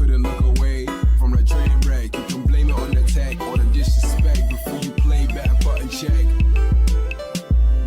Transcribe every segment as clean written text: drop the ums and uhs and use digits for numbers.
couldn't look away from the train wreck. You can blame it on the tech or the disrespect before you play back. Button check.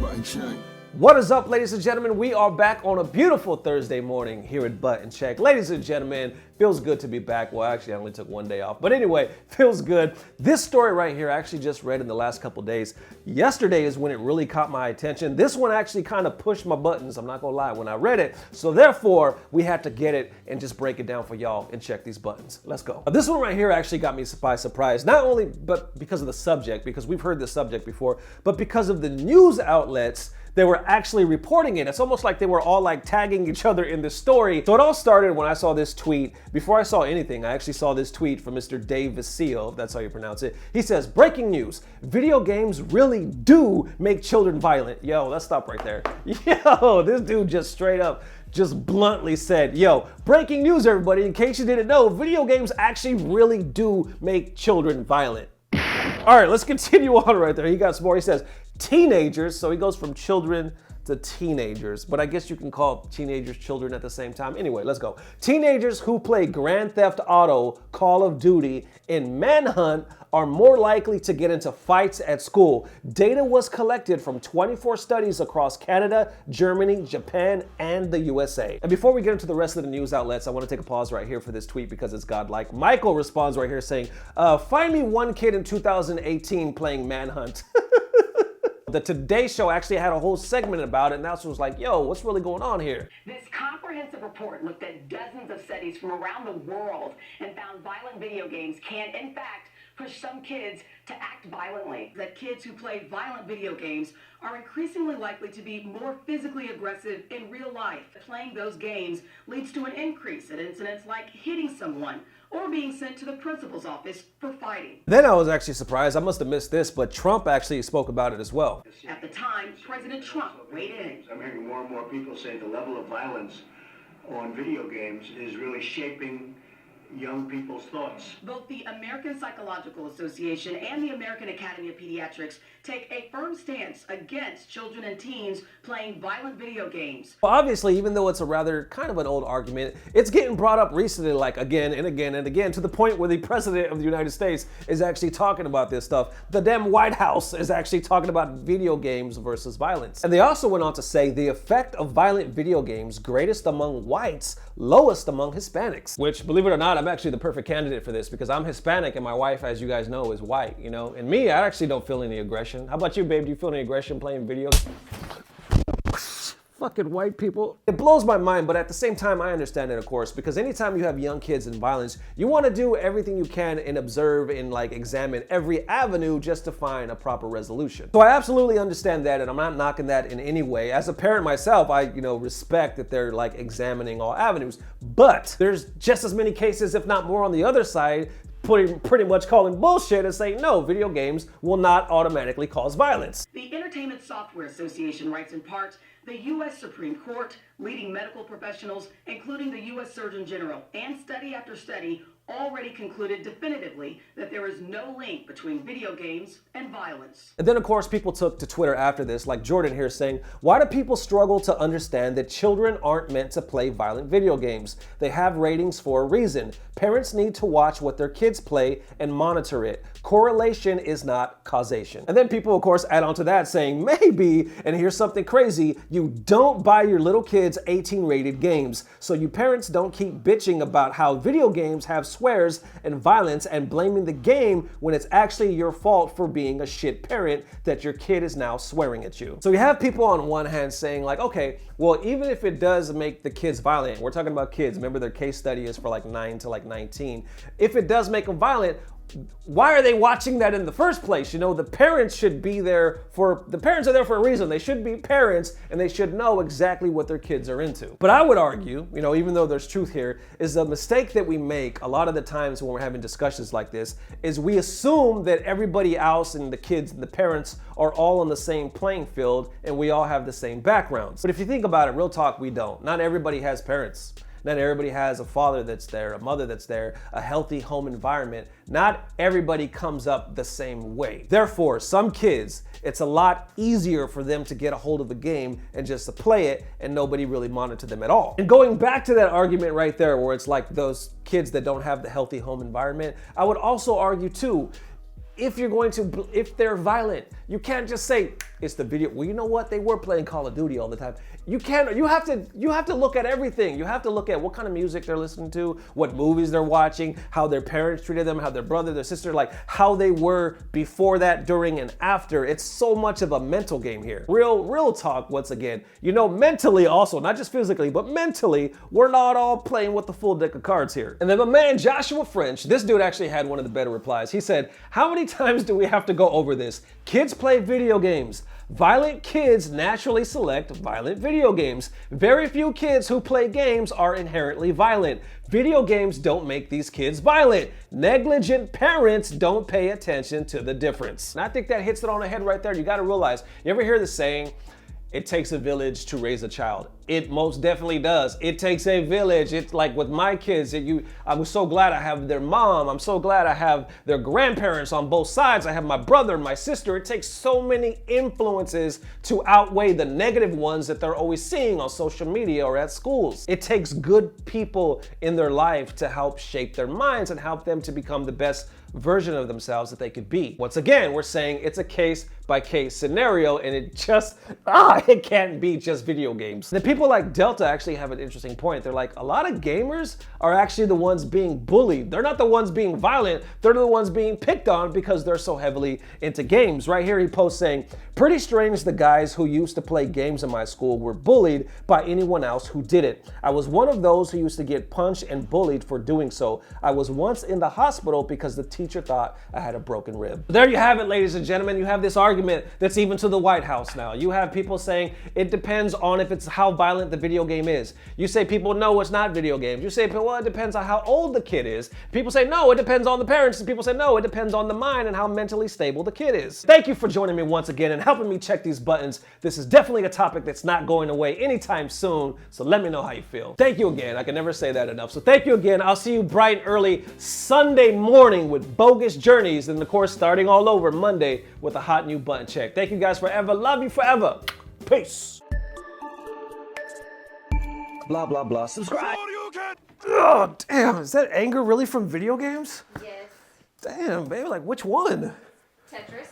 Button check. What is up, ladies and gentlemen? We are back on a beautiful Thursday morning here at Button Check. Ladies and gentlemen, feels good to be back. Well, actually, I only took one day off. But anyway, feels good. This story right here, I actually just read in the last couple days. Yesterday is when it really caught my attention. This one actually kind of pushed my buttons, I'm not gonna lie, when I read it. So therefore, we had to get it and just break it down for y'all and check these buttons. Let's go. This one right here actually got me by surprise. Not only but because of the subject, because we've heard this subject before, but because of the news outlets they were actually reporting it. It's almost like they were all like tagging each other in this story. So it all started when I saw this tweet. Before I saw anything, I actually saw this tweet from Mr. Dave Vasile, if that's how you pronounce it. He says, breaking news, video games really do make children violent. Yo, let's stop right there. Yo, this dude just straight up, just bluntly said, yo, breaking news everybody, in case you didn't know, video games actually really do make children violent. All right, let's continue on right there. He got some more. He says, teenagers, so he goes from children to teenagers, but I guess you can call teenagers children at the same time. Anyway, let's go. Teenagers who play Grand Theft Auto, Call of Duty, and Manhunt are more likely to get into fights at school. Data was collected from 24 studies across Canada, Germany, Japan, and the USA. And before we get into the rest of the news outlets, I want to take a pause right here for this tweet because it's godlike. Michael responds right here saying, find me one kid in 2018 playing Manhunt. The Today Show actually had a whole segment about it, and that's was like, yo, what's really going on here? This comprehensive report looked at dozens of studies from around the world and found violent video games can, in fact, push some kids to act violently. That kids who play violent video games are increasingly likely to be more physically aggressive in real life. Playing those games leads to an increase in incidents like hitting someone or being sent to the principal's office for fighting. Then I was actually surprised, I must have missed this, but Trump actually spoke about it as well. At the time, President Trump weighed in. I'm hearing more and more people say the level of violence on video games is really shaping young people's thoughts. Both the American Psychological Association and the American Academy of Pediatrics take a firm stance against children and teens playing violent video games. Well, obviously, even though it's a rather kind of an old argument, it's getting brought up recently, like again and again and again, to the point where the president of the United States is actually talking about this stuff. The damn White House is actually talking about video games versus violence. And they also went on to say the effect of violent video games greatest among whites, lowest among Hispanics, which, believe it or not, I'm actually the perfect candidate for this because I'm Hispanic and my wife, as you guys know, is white, you know? And me, I actually don't feel any aggression. How about you, babe? Do you feel any aggression playing video? Fucking white people. It blows my mind, but at the same time, I understand it, of course, because anytime you have young kids in violence, you want to do everything you can and observe and like examine every avenue just to find a proper resolution. So I absolutely understand that, and I'm not knocking that in any way. As a parent myself, I, respect that they're like examining all avenues, but there's just as many cases, if not more, on the other side, pretty much calling bullshit and saying, no, video games will not automatically cause violence. The Entertainment Software Association writes in part, the U.S. Supreme Court, leading medical professionals, including the U.S. Surgeon General, and study after study already concluded definitively that there is no link between video games and violence. And then, of course, people took to Twitter after this, like Jordan here saying, why do people struggle to understand that children aren't meant to play violent video games? They have ratings for a reason. Parents need to watch what their kids play and monitor it. Correlation is not causation. And then people, of course, add on to that saying, maybe, and here's something crazy, you don't buy your little kids 18 rated games. So you parents don't keep bitching about how video games have swears and violence and blaming the game when it's actually your fault for being a shit parent that your kid is now swearing at you. So you have people on one hand saying like, okay, well, even if it does make the kids violent, we're talking about kids, remember their case study is for like 9 to like 19. If it does make them violent, why are they watching that in the first place? The parents should be there the parents are there for a reason. They should be parents and they should know exactly what their kids are into. But I would argue, even though there's truth here, is the mistake that we make a lot of the times when we're having discussions like this is we assume that everybody else and the kids and the parents are all on the same playing field and we all have the same backgrounds. But if you think about it, real talk, we don't. Not everybody has parents. Not everybody has a father that's there, a mother that's there, a healthy home environment. Not everybody comes up the same way. Therefore, some kids, it's a lot easier for them to get a hold of the game and just to play it and nobody really monitor them at all. And going back to that argument right there where it's like those kids that don't have the healthy home environment, I would also argue too, if they're violent, you can't just say it's the video. Well, you know what? They were playing Call of Duty all the time. You have to look at everything. You have to look at what kind of music they're listening to, what movies they're watching, how their parents treated them, how their brother, their sister, like how they were before that, during, and after. It's so much of a mental game here. Real talk once again. You know, mentally also, not just physically, but mentally, we're not all playing with the full deck of cards here. And then my man Joshua French, this dude actually had one of the better replies. He said, how many times do we have to go over this? Kids play video games. Violent kids naturally select violent video games. Very few kids who play games are inherently violent. Video games don't make these kids violent. Negligent parents don't pay attention to the difference. And I think that hits it on the head right there. You gotta realize, you ever hear the saying, it takes a village to raise a child? It most definitely does. It takes a village. It's like with my kids, I was so glad I have their mom. I'm so glad I have their grandparents on both sides. I have my brother and my sister. It takes so many influences to outweigh the negative ones that they're always seeing on social media or at schools. It takes good people in their life to help shape their minds and help them to become the best version of themselves that they could be. Once again, we're saying it's a case-by-case scenario, and it can't be just video games. The people like Delta actually have an interesting point. They're like, a lot of gamers are actually the ones being bullied. They're not the ones being violent. They're the ones being picked on because they're so heavily into games. Right here he posts saying, pretty strange the guys who used to play games in my school were bullied by anyone else who didn't. I was one of those who used to get punched and bullied for doing so. I was once in the hospital because the teacher thought I had a broken rib. There you have it, ladies and gentlemen. You have this argument that's even to the White House now. You have people saying it depends on if it's how violent the video game is. You say people, no, it's not video games. You say, well, it depends on how old the kid is. People say, no, it depends on the parents. And people say, no, it depends on the mind and how mentally stable the kid is. Thank you for joining me once again and helping me check these buttons. This is definitely a topic that's not going away anytime soon, so let me know how you feel. Thank you again. I can never say that enough. So thank you again. I'll see you bright and early Sunday morning with Bogus Journeys, and of course starting all over Monday with a hot new button check. Thank you guys forever. Love you forever. Peace. Blah, blah, blah. Subscribe. Oh, damn. Is that anger really from video games? Yes. Damn, baby. Like, which one? Tetris.